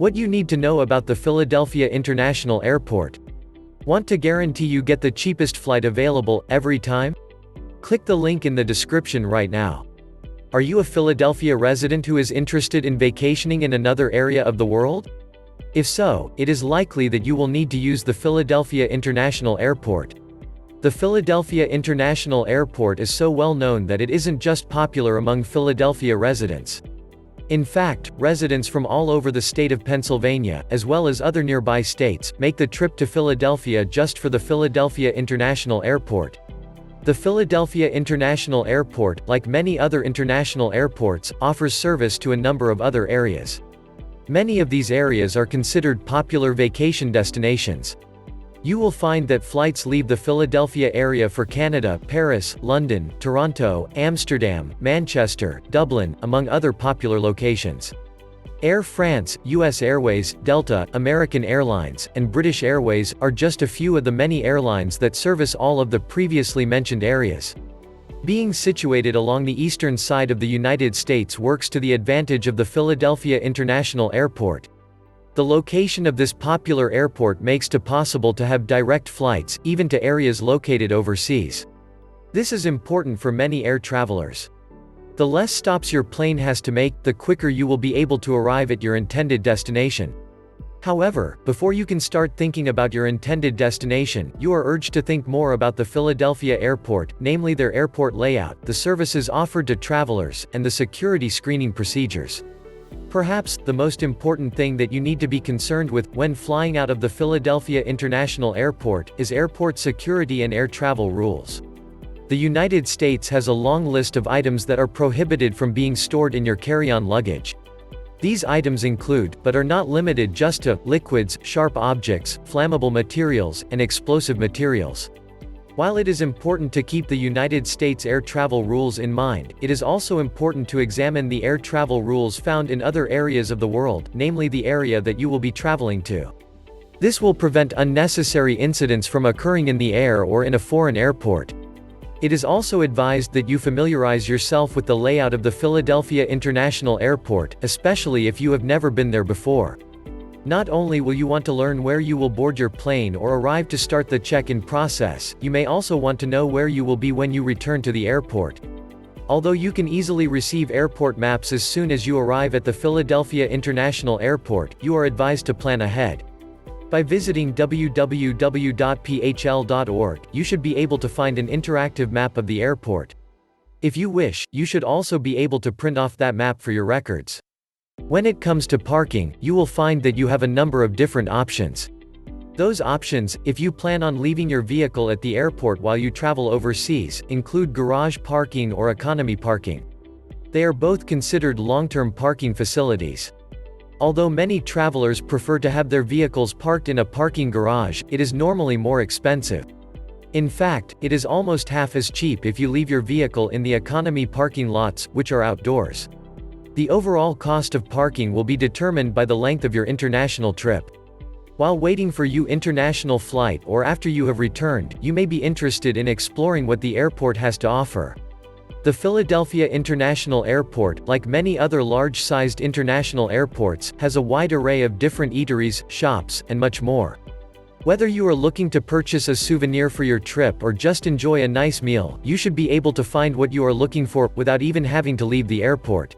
What you need to know about the Philadelphia International Airport. Want to guarantee you get the cheapest flight available, every time? Click the link in the description right now. Are you a Philadelphia resident who is interested in vacationing in another area of the world? If so, it is likely that you will need to use the Philadelphia International Airport. The Philadelphia International Airport is so well known that it isn't just popular among Philadelphia residents. In fact, residents from all over the state of Pennsylvania, as well as other nearby states, make the trip to Philadelphia just for the Philadelphia International Airport. The Philadelphia International Airport, like many other international airports, offers service to a number of other areas. Many of these areas are considered popular vacation destinations. You will find that flights leave the Philadelphia area for Canada, Paris, London, Toronto, Amsterdam, Manchester, Dublin, among other popular locations. Air France, US Airways, Delta, American Airlines, and British Airways are just a few of the many airlines that service all of the previously mentioned areas. Being situated along the eastern side of the United States works to the advantage of the Philadelphia International Airport. The location of this popular airport makes it possible to have direct flights, even to areas located overseas. This is important for many air travelers. The less stops your plane has to make, the quicker you will be able to arrive at your intended destination. However, before you can start thinking about your intended destination, you are urged to think more about the Philadelphia Airport, namely their airport layout, the services offered to travelers, and the security screening procedures. Perhaps, the most important thing that you need to be concerned with, when flying out of the Philadelphia International Airport, is airport security and air travel rules. The United States has a long list of items that are prohibited from being stored in your carry-on luggage. These items include, but are not limited just to, liquids, sharp objects, flammable materials, and explosive materials. While it is important to keep the United States air travel rules in mind, it is also important to examine the air travel rules found in other areas of the world, namely the area that you will be traveling to. This will prevent unnecessary incidents from occurring in the air or in a foreign airport. It is also advised that you familiarize yourself with the layout of the Philadelphia International Airport, especially if you have never been there before. Not only will you want to learn where you will board your plane or arrive to start the check-in process, you may also want to know where you will be when you return to the airport. Although you can easily receive airport maps as soon as you arrive at the Philadelphia International Airport, you are advised to plan ahead. By visiting www.phl.org, you should be able to find an interactive map of the airport. If you wish, you should also be able to print off that map for your records. When it comes to parking, you will find that you have a number of different options. Those options, if you plan on leaving your vehicle at the airport while you travel overseas, include garage parking or economy parking. They are both considered long-term parking facilities. Although many travelers prefer to have their vehicles parked in a parking garage, it is normally more expensive. In fact, it is almost half as cheap if you leave your vehicle in the economy parking lots, which are outdoors. The overall cost of parking will be determined by the length of your international trip. While waiting for your international flight or after you have returned, you may be interested in exploring what the airport has to offer. The Philadelphia International Airport, like many other large-sized international airports, has a wide array of different eateries, shops, and much more. Whether you are looking to purchase a souvenir for your trip or just enjoy a nice meal, you should be able to find what you are looking for, without even having to leave the airport.